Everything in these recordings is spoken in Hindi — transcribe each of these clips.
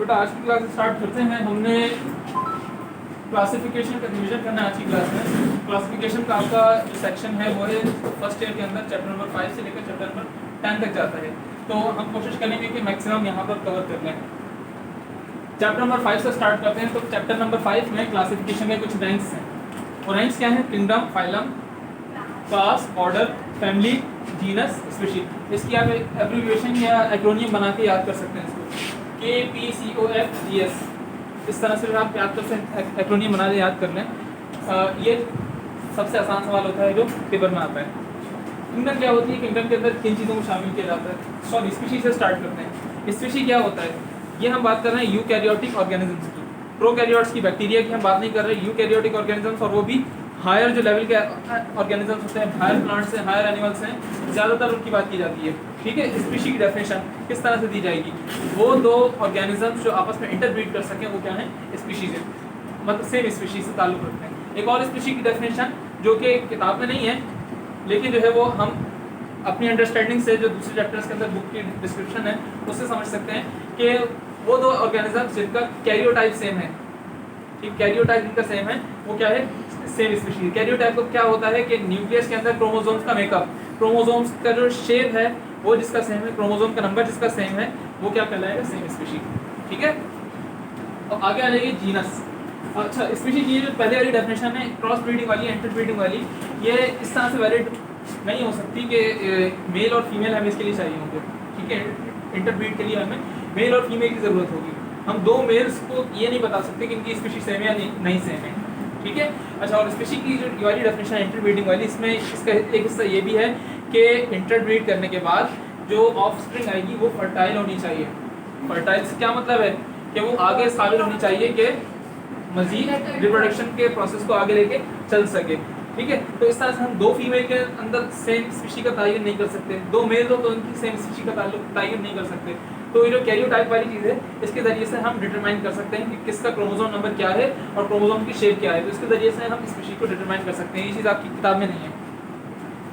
तो बेटा आज की क्लास स्टार्ट करते हैं। हमने क्लासिफिकेशन का रिवीजन करना है आज की क्लास में। क्लासिफिकेशन का आपका जो सेक्शन है वो है फर्स्ट ईयर के अंदर चैप्टर नंबर 5 से लेकर चैप्टर नंबर 10 तक जाता है। तो हम कोशिश करेंगे कि मैक्सिमम यहाँ पर कवर कर लें। चैप्टर नंबर 5 से स्टार्ट करते हैं। तो चैप्टर नंबर 5 में क्लासिफिकेशन के कुछ रैंक्स हैं। और रैंक्स क्या है? Kingdom, phylum, class, order, family, genus, species. इसकी आप एब्रिविएशन या एक्रोनियम बना के याद कर सकते हैं इसको, KPCOFGS। इस तरह से आप याद कर सकते हैं, एक्रोनियम बना के याद कर लें। ये सबसे आसान सवाल होता है जो पेपर में आता है। किंगडम क्या होती है? किंगडम के अंदर किन चीज़ों को शामिल किया जाता है? सॉरी, स्पीशीज से स्टार्ट करते हैं। स्पीशीज क्या होता है? ये हम बात कर रहे हैं यूकैरियोटिक ऑर्गेनिजम्स की। प्रोकैरियोट्स की, बैक्टीरिया की हम बात नहीं कर रहे। यूकैरियोटिक ऑर्गेनिजम्स, और वो भी हायर जो लेवल के ऑर्गेनिजम्स होते हैं, हायर प्लांट्स हैं, हायर एनिमल्स हैं, ज़्यादातर उनकी बात की जाती है। ठीक है, स्पीशी की डेफिनेशन किस तरह से दी जाएगी? वो दो ऑर्गेनिजम्स जो आपस में इंटरब्रीड कर सकें, वो क्या है? स्पीशीज है, मतलब सेम स्पीशीज से ताल्लुक़ रखते हैं। एक और स्पीशी की डेफिनेशन जो कि किताब में नहीं है, लेकिन जो है वो हम अपनी अंडरस्टैंडिंग से, जो दूसरे चैप्टर्स के अंदर बुक की डिस्क्रिप्शन है उससे समझ सकते हैं कि वो दो ऑर्गेनिजम्स जिनका कैरियोटाइप सेम है, ठीक, कैरियोटाइप जिनका सेम है, वो क्या है? Same species. कैरियोटाइप को क्या होता है कि न्यूक्लियस के अंदर क्रोमोसोम्स का मेकअप, क्रोमोसोम्स का जो शेप है वो जिसका सेम है, क्रोमोसोम का नंबर जिसका सेम है, वो क्या कहलाएगा? Same species. ठीक है, तो आगे आ जाइए जीनस। अच्छा, स्पीशीज की जो पहले वाली डेफिनेशन है क्रॉस ब्रीडिंग वाली, इंटर ब्रीडिंग वाली, ये इस तरह से वैलिड नहीं हो सकती कि मेल और फीमेल हमें इसके लिए चाहिए होंगे। ठीक है, इंटरब्रीड के लिए हमें मेल और फीमेल की ज़रूरत होगी। हम दो मेल्स को ये नहीं बता सकते कि इनकी स्पीशीज सेम है या नहीं सेम है। ठीक है, अच्छा, और स्पीशीज की जो वाली डेफिनेशन है इंटरब्रीडिंग वाली, इसमें इसका एक हिस्सा ये भी है कि इंटरब्रीड करने के बाद जो ऑफस्प्रिंग आएगी वो फर्टाइल होनी चाहिए। फर्टाइल से क्या मतलब है? कि वो आगे काबिल होनी चाहिए कि मजीद रिप्रोडक्शन के प्रोसेस को आगे लेके चल सके। ठीक है, तो इस तरह से हम दो फीमेल के अंदर सेम स्पीशी का तयन नहीं कर सकते, दो मेल हो तो उनकी सेम स्पीशी का तयन नहीं कर सकते। तो ये जो कैरियोटाइप वाली चीज़ है, इसके ज़रिए से हम डिटरमाइन कर सकते हैं कि किसका क्रोमोसोम नंबर क्या है और क्रोमोसोम की शेप क्या है। तो इसके ज़रिए से हम स्पीशी को डिटरमाइन कर सकते हैं। ये चीज़ आपकी किताब में नहीं है,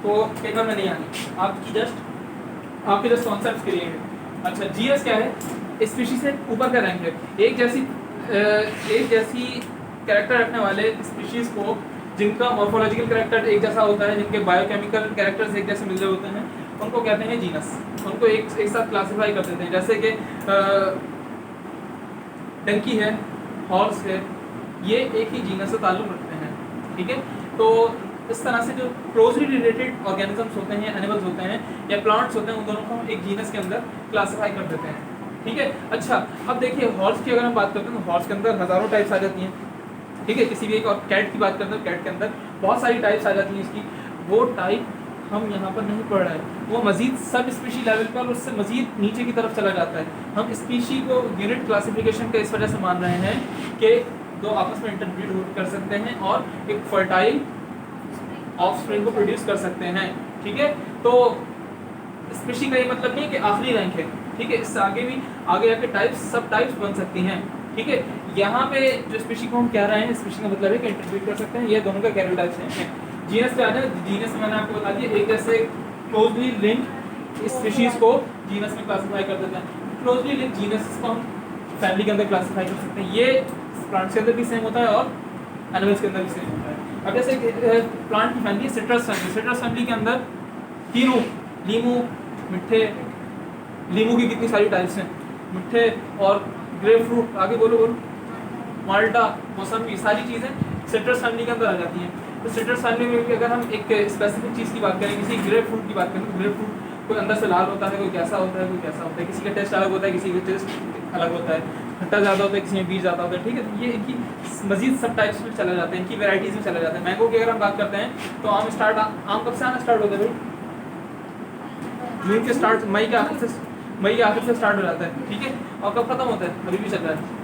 तो पेपर में नहीं आनी, आपके जस्ट कॉन्सेप्ट के लिए है। अच्छा, जीएस क्या है? स्पीशी से ऊपर का रैंक है। एक जैसी कैरेक्टर रखने वाले स्पीशीज़ को, जिनका मॉर्फोलॉजिकल कैरेक्टर एक जैसा होता है, जिनके बायोकेमिकल कैरेक्टर्स एक जैसे मिल रहे होते हैं, उनको कहते हैं जीनस। उनको एक साथ क्लासिफाई कर देते हैं। जैसे कि डंकी है, हॉर्स है, ये एक ही जीनस से ताल्लुक़ रखते हैं। ठीक है, तो इस तरह से जो क्लोजली रिलेटेड ऑर्गेनिजम्स होते हैं, एनिमल्स होते हैं या प्लांट्स होते हैं, उन दोनों को हम एक जीनस के अंदर क्लासिफाई कर देते हैं। ठीक है, अच्छा, अब देखिए हॉर्स की अगर हम बात करते हैं तो हॉर्स के अंदर हज़ारों टाइप्स आ जाती हैं। ठीक है, किसी भी एक, और कैट की बात करते हैं, कैट के अंदर बहुत सारी टाइप्स आ जाती हैं इसकी। वो टाइप हम यहाँ पर नहीं पढ़ रहे हैं, वो मजीद सब स्पीशी लेवल पर उससे मजीद नीचे की तरफ चला जाता है। हम स्पीशी को यूनिट क्लासिफिकेशन का इस वजह से मान रहे हैं कि दो आपस में इंटरब्रीड कर सकते हैं और एक फर्टाइल ऑफस्प्रिंग को प्रोड्यूस कर सकते हैं। ठीक है, तो स्पीशी का ये मतलब नहीं है कि आखिरी रैंक है। ठीक है, इससे आगे भी आगे जाके टाइप्स, सब टाइप्स बन सकती हैं। ठीक है, यहाँ पे जो स्पीशी को हम कह रहे हैं, स्पीशी का मतलब है कि इंटरब्रीड कर सकते हैं। ये दोनों का कैरियोटाइप्स हैं। जीनस पे आ जाए, जीनस में मैंने आपको बता दिया, एक जैसे क्लोजली लिंक स्पीशीज को जीनस में क्लासिफाई कर देते हैं। क्लोजली लिंक जीनस को हम फैमिली के अंदर क्लासिफाई कर सकते हैं। ये प्लांट्स के अंदर भी सेम होता है और एनिमल्स के अंदर भी सेम होता है। अब जैसे प्लांट की family citrus family, citrus family के अंदर तीनों, लीमू, मिठे, लीमू की कितनी सारी टाइप्स हैं, मिठे और ग्रेप फ्रूट, आगे बोलो, माल्टा, मौसमी, सारी चीज़ें सिट्रस फैमिली के अंदर आ जाती हैं। तो सिट्रस फैमिली में भी अगर हम एक स्पेसिफिक चीज़ की बात करें, किसी ग्रेप फ्रूट की बात करें, तो ग्रेप फ्रूट कोई अंदर से लाल होता है, कोई कैसा होता है, कोई कैसा होता है, किसी का टेस्ट अलग होता है, किसी का टेस्ट अलग होता है, खट्टा ज़्यादा होता है, किसी में बीज ज़्यादा होता है। ठीक है, तो ये इनकी मजीद सब टाइप्स में चला जाते हैं, इनकी वेराइटीज़ में चला जाता है। मैंगो की अगर हम बात करते हैं तो आम कब से आना स्टार्ट होता है भाई? जून के स्टार्ट, मई के आखिर से स्टार्ट हो जाता है। ठीक है, और कब खत्म होता है? अभी भी चल रहा है।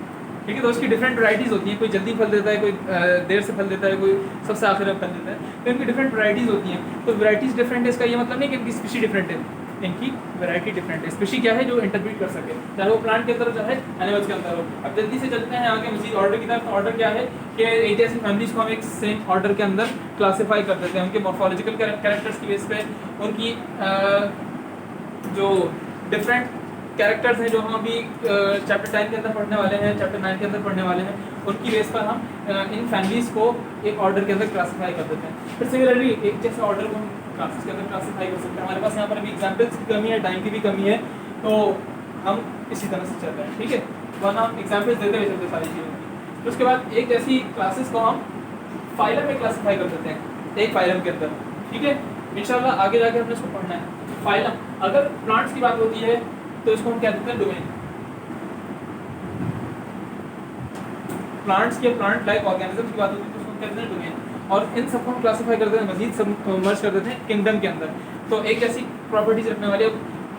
ठीक है, तो उसकी डिफरेंट वैराइटीज़ होती हैं। कोई जल्दी फल देता है, कोई देर से फल देता है, कोई सबसे आखिर में फल देता है। तो इनकी डिफरेंट वैराइटीज़ होती हैं। तो वैराइटीज़ डिफरेंट है, इसका ये मतलब नहीं कि इनकी स्पीशी डिफरेंट है, इनकी वैरायटी डिफरेंट है। स्पीशी क्या है? जो इंटरब्रीड कर सके, चाहे वो प्लांट के अंदर हो चाहे एनिमल्स के अंदर हो। अब जल्दी से चलते हैं आगे मजीद ऑर्डर की तरफ। ऑर्डर क्या है कि एक जैसी फैमिलीज़ को हम एक सेम ऑर्डर के अंदर क्लासीफाई कर देते हैं, उनके मॉर्फोलॉजिकल कैरेक्टर्स की बेस पे, उनकी जो डिफरेंट कैरेक्टर्स हैं जो हम अभी चैप्टर 10 के अंदर पढ़ने वाले हैं, चैप्टर 9 के अंदर पढ़ने वाले हैं, उनकी बेस पर हम इन फैमिलीज को एक ऑर्डर के अंदर क्लासीफाई कर देते हैं। फिर सिमिलरली एक जैसे ऑर्डर को हम क्लासेस के अंदर क्लासीफाई कर सकते हैं। हमारे पास यहाँ पर अभी एग्जाम्पल्स की कमी है, टाइम की भी कमी है, तो हम इसी तरह से चल रहे हैं, ठीक है। वरना हम एग्जाम्पल्स देते हुए चलते सारी चीज़ों की। तो उसके बाद एक जैसी क्लासेस को हम फाइलम में क्लासीफाई कर देते हैं, एक फाइलम के अंदर, ठीक है। इंशाल्लाह आगे जाके हमने इसको पढ़ना है। फाइलम अगर प्लांट्स की बात होती है तो इसको हम क्या देते हैं, डोमेन। प्लांट्स के प्लांट लाइक ऑर्गेनिज्म की बात होती है तो उसको कहते हैं डोमेन, और इन सबको हम क्लासीफाई कर देते हैं, मजीद सब मर्ज कर देते हैं किंगडम के अंदर। तो एक ऐसी प्रॉपर्टीज रखने वाली,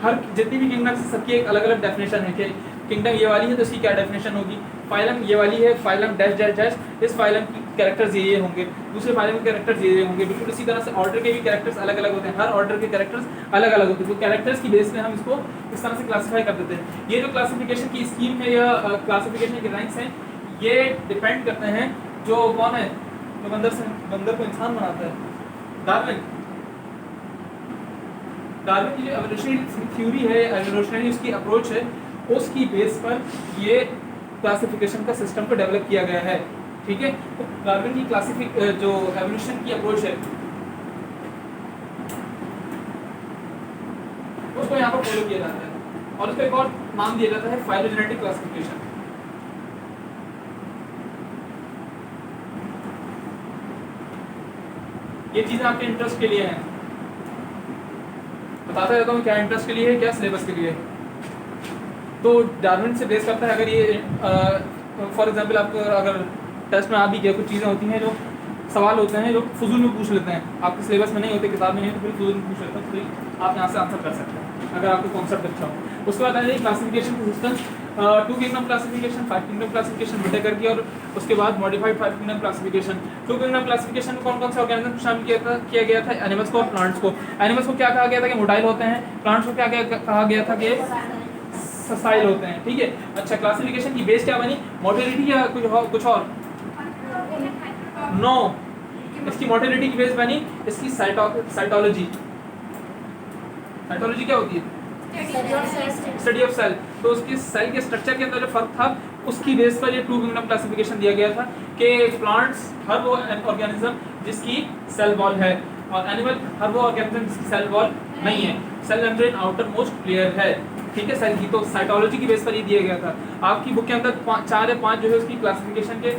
हर जितनी भी किंगडम है सबकी एक अलग अलग डेफिनेशन है कि किंगडम ये वाली है तो इसकी क्या डेफिनेशन होगी, फाइलम ये वाली है, फाइलम डैश डैश डैश, इस फाइलम की कैरेक्टर्स ये होंगे, दूसरे फाइलम के कैरेक्टर्स ये होंगे। बिल्कुल इसी तरह से ऑर्डर के भी कैरेक्टर्स अलग अलग होते हैं, हर ऑर्डर के कैरेक्टर्स अलग अलग होते हैं। तो कैरेक्टर्स की बेस पे हम इसको इस तरह से क्लासीफाई कर देते हैं। ये जो क्लासिफिकेशन की स्कीम है या क्लासिफिकेशन के रैंक्स हैं, ये डिपेंड करते हैं जो कौन है, जो बंदर को इंसान बनाता है, डार्विन। डार्विन की जो एवोल्यूशनरी थ्योरी है, एवोल्यूशनरी उसकी अप्रोच है, उसकी बेस पर ये क्लासिफिकेशन का सिस्टम को डेवलप किया गया है, ठीक है। तो डार्विन की जो एवोल्यूशन की अप्रोच है उसको यहाँ पर फॉलो किया जाता है, और उसको एक और नाम दिया जाता है फाइलोजेनेटिक क्लासिफिकेशन। ये चीजें आपके इंटरेस्ट के लिए हैं, बताता रहता हूँ क्या इंटरेस्ट के लिए है, क्या सिलेबस के लिए है। तो डार्विन से बेस करता है, अगर ये फॉर एग्जांपल आपको अगर टेस्ट में आ भी गया, कुछ चीज़ें होती हैं जो सवाल होते हैं जो फजूल में पूछ लेते हैं, आपके सिलेबस में नहीं होते, किताब में नहीं, तो फिर फजूल में पूछ लेते हैं, तो आप यहाँ से आंसर कर सकते हैं अगर आपको कॉन्सेप्ट अच्छा हो। उसके बाद आएगी classification system, 2 kingdom classification, 5 kingdom classification Whittaker की, और उसके बाद modified 5 kingdom classification. 2 kingdom classification में कौन कौन से ऑर्गेनिज्म शामिल किया गया था, एनिमल्स को और प्लांट्स को। एनिमल्स को क्या कहा गया था कि मोटाइल होते हैं, प्लांट्स को क्या कहा गया था कि ससाइल होते हैं, ठीक है। अच्छा, क्लासिफिकेशन की बेस क्या बनी, मोटिलिटी या कुछ और? नो, इसकी मोटिलिटी की बेस बनी इसकी साइटोलॉजी। साइटोलॉजी क्या होती है? Study of cell. तो उसकी सेल के स्ट्रक्चर के अंदर जो फर्क था उसकी बेस पर ये 2 किंगडम क्लासिफिकेशन दिया गया था कि प्लांट्स हर वो ऑर्गेनिज्म जिसकी सेल वॉल है, और एनिमल हर वो ऑर्गेनिज्म जिसकी सेल वॉल नहीं है, cell membrane outermost layer है, ठीक है, सेल की। तो साइटोलॉजी की बेस पर ये दिया गया था। आपकी बुक के अंदर 4 या 5 जो है उसकी क्लासिफिकेशन के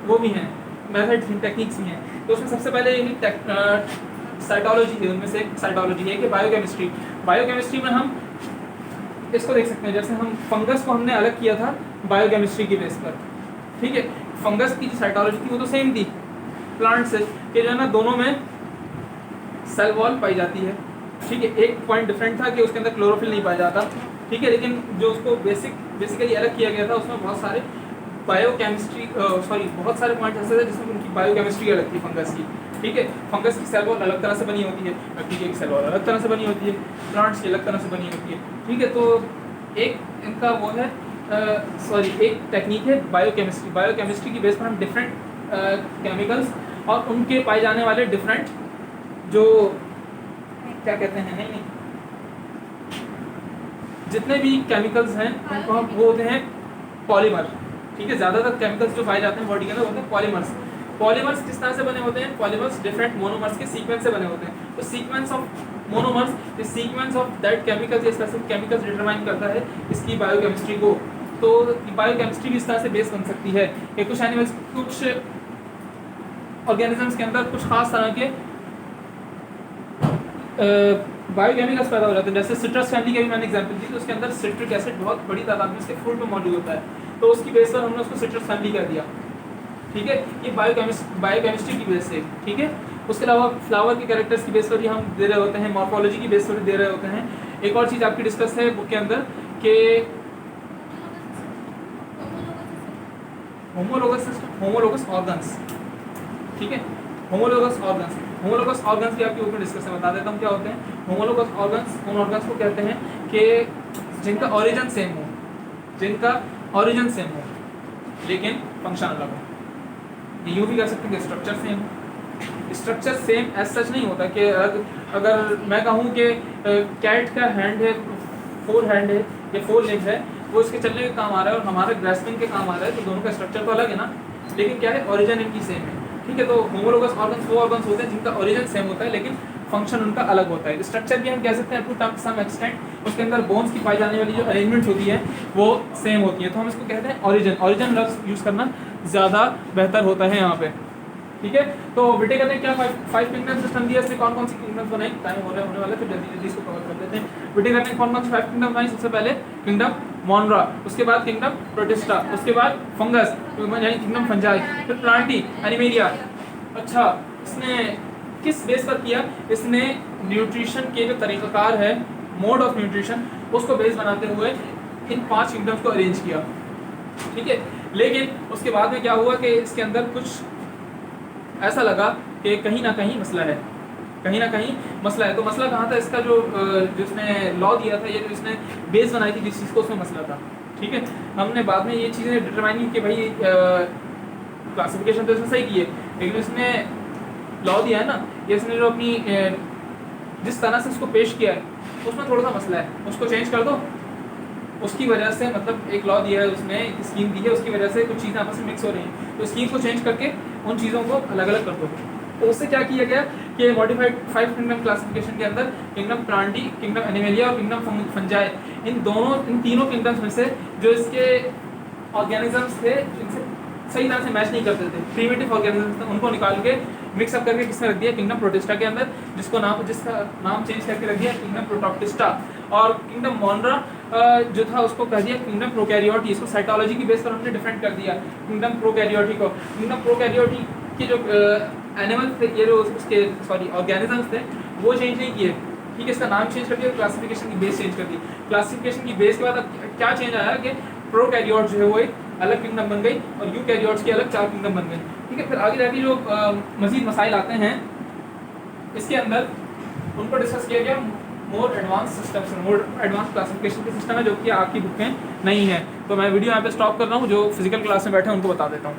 वो भी हैं, मेथड्स भी, टेक्निक्स भी हैं। तो उसमें सबसे पहले यही साइटोलॉजी है, उनमें से साइटोलॉजी है कि बायोकेमिस्ट्री। बायोकेमिस्ट्री में हम इसको देख सकते हैं, जैसे हम फंगस को हमने अलग किया था बायोकेमिस्ट्री की बेस पर, ठीक है। फंगस की जो साइटोलॉजी थी वो तो सेम थी प्लांट से, कि जो है ना दोनों में सेल वॉल पाई जाती है, ठीक है। एक पॉइंट डिफरेंट था कि उसके अंदर क्लोरोफिल नहीं पाया जाता, ठीक है, लेकिन जो उसको बेसिकली अलग किया गया था उसमें बहुत सारे बहुत सारे पॉइंट्स ऐसे थे जिसमें उनकी बायोकेमिस्ट्री अलग थी फंगस की, ठीक है। फंगस की सेल वॉल अलग तरह से बनी होती है, बैक्टीरिया की सेल वॉल अलग तरह से बनी होती है, प्लांट्स की अलग तरह से बनी होती है, ठीक है। तो एक इनका वो है एक टेक्निक है बायोकेमिस्ट्री। बायोकेमिस्ट्री की बेस पर हम डिफरेंट केमिकल्स और उनके पाए जाने वाले डिफरेंट जो क्या कहते हैं, नहीं जितने भी केमिकल्स हैं उनको हम वो होते हैं पॉलीमर, ठीक है। ज़्यादातर केमिकल्स जो पाए जाते हैं बॉडी के अंदर होते हैं पॉलीमर्स। पॉलीमर्स किस तरह से बने होते हैं? पॉलीमर्स डिफरेंट मोनोमर्स के सीक्वेंस से बने होते हैं। तो sequence of monomers, the sequence of that chemicals या स्पेसिफिक केमिकल्स डिटरमाइन करता है इसकी बायोकेमिस्ट्री को। तो बायोकेमिस्ट्री भी इस तरह से बेस बन सकती है कि कुछ एनिमल्स, कुछ ऑर्गेनिजम्स के अंदर कुछ खास तरह के बायोकेमिकल्स पैदा हो जाते हैं। जैसे सिट्रस फैमिली की भी मैंने एग्जांपल दी, तो उसके अंदर सिट्रिक एसिड बहुत बड़ी तादाद में उसके फ्रूट में मौजूद होता है, तो उसकी बेस पर हमने उसको सिट्रस फैमिली कर दिया, ठीक है। ये बायोकेमिस्ट्री की बेस से, ठीक है। उसके अलावा फ्लावर के कैरेक्टर्स की बेस पर भी हम दे रहे होते हैं, मॉर्फोलॉजी की बेस पर भी दे रहे होते हैं। एक और चीज़ आपकी डिस्कस है बुक के अंदर कि होमोलोगस ऑर्गन्स, ठीक है। होमोलोगस ऑर्गन्स भी आपके ऊपर डिस्कस है, बता देता हूँ क्या होते हैं। होमोलोगस ऑर्गन्स उन ऑर्गन्स को कहते हैं कि जिनका ओरिजिन सेम हो लेकिन फंक्शन अलग हो। यूँ भी कह सकते हैं कि स्ट्रक्चर सेम हो। स्ट्रक्चर सेम एज सच नहीं होता कि अगर मैं कहूँ कि कैट का हैंड है 4 हैंड है या 4 लेग्स है वो इसके चलने के काम आ रहा है और हमारा ग्रास्पिंग के काम आ रहा है, तो दोनों का स्ट्रक्चर तो अलग है ना, लेकिन क्या है ओरिजिन इनकी सेम है। ठीक है, तो होमोलोगस ऑर्गन्स वो ऑर्गन्स होते हैं जिनका ओरिजिन सेम होता है लेकिन फंक्शन उनका अलग होता है। स्ट्रक्चर भी हम कह सकते हैं टू सम एक्सटेंट, उसके अंदर बोन्स की पाई जाने वाली जो अरेंजमेंट्स होती है वो सेम होती है, तो हम इसको कहते हैं ओरिजिन। ओरिजिन लफ्ज यूज़ करना ज़्यादा बेहतर होता है यहाँ पे। ठीक है, तो विटेकर ने क्या 5 किंगडम सिस्टम दिया, इसमें कौन कौन सी किंगडम्स बनाई, टाइम होने वाला है, फिर जल्दी जल्दी इसको कवर कर लेते हैं। विटेकर ने कौन कौन सी 5 किंगडम बनाई, सबसे पहले किंगडम मोनरा, उसके बाद किंगडम प्रोटिस्टा, उसके बाद फंगस यानी किंगडम फंजाई, फिर प्लांटी, एनिमेलिया। अच्छा, इसने किस बेस पर किया, इसने न्यूट्रिशन के जो तरीक़ाकार है, मोड ऑफ न्यूट्रिशन, उसको बेस बनाते हुए इन 5 किंगडम्स को अरेंज किया। ठीक है, लेकिन उसके बाद में क्या हुआ कि इसके अंदर कुछ ऐसा लगा कि कहीं ना कहीं मसला है, कहीं ना कहीं मसला है। तो मसला कहाँ था, इसका जो जिसने लॉ दिया था, ये जो इसने बेस बनाई थी जिस चीज़ को, उसमें मसला था। ठीक है, हमने बाद में ये चीज़ें डिटरमाइन की कि भाई क्लासिफिकेशन तो इसने सही की है, लेकिन इसने लॉ दिया है ना, ये इसने जो अपनी जिस तरह से इसको पेश किया है उसमें थोड़ा सा मसला है, उसको चेंज कर दो। उसकी वजह से मतलब एक लॉ दिया है उसने, एक स्कीम दी है, उसकी वजह से कुछ चीज़ें आपस में मिक्स हो रही हैं, तो स्कीम को चेंज करके उन चीज़ों को अलग अलग कर दो। तो उससे क्या किया गया कि मॉडिफाइड 5 किंगडम क्लासिफिकेशन के अंदर किंगडम प्लांटी, किंगडम एनिमेलिया और किंगडम फंजाई, इन तीनों किंगडम्स में से जो इसके ऑर्गेनिजम्स थे इनसे सही तरह से मैच नहीं करते थे, प्रीमिटिव ऑर्गेनिजम्स थे, उनको निकाल के मिक्सअप करके किसमें रख दिया, किंगडम प्रोटिस्टा के अंदर, जिसका नाम चेंज करके रख दिया किंगडम प्रोटोक्टिस्टा। और किंगडम मोनरा जो था उसको कह दिया किंगडम प्रोकैरियोटी। इसको साइटोलॉजी की बेस पर हमने डिफरेंट कर दिया किंगडम प्रोकैरियोटी को। किंगडम प्रोकैरियोटी के जो एनिमल्स थे, ये जो उसके ऑर्गेनिजम्स थे वो चेंज नहीं किए। ठीक है, इसका नाम चेंज कर दिया, क्लासिफिकेशन की बेस चेंज कर दी। क्लासिफिकेशन की बेस के बाद अब क्या चेंज आया कि प्रोकैरियोट जो है वो एक अलग किंगडम बन गई और यूकैरियोट्स के अलग 4 किंगडम बन गए। ठीक है, फिर आगे जाके जो मजीद मसाइल आते हैं इसके अंदर उनको डिस्कस किया गया more advance systems, more advance classification के सिस्टम है जो कि आपकी बुक में नहीं है। तो मैं वीडियो यहाँ पे स्टॉप कर रहा हूँ, जो फिजिकल क्लास में बैठे हैं उनको बता देता हूँ।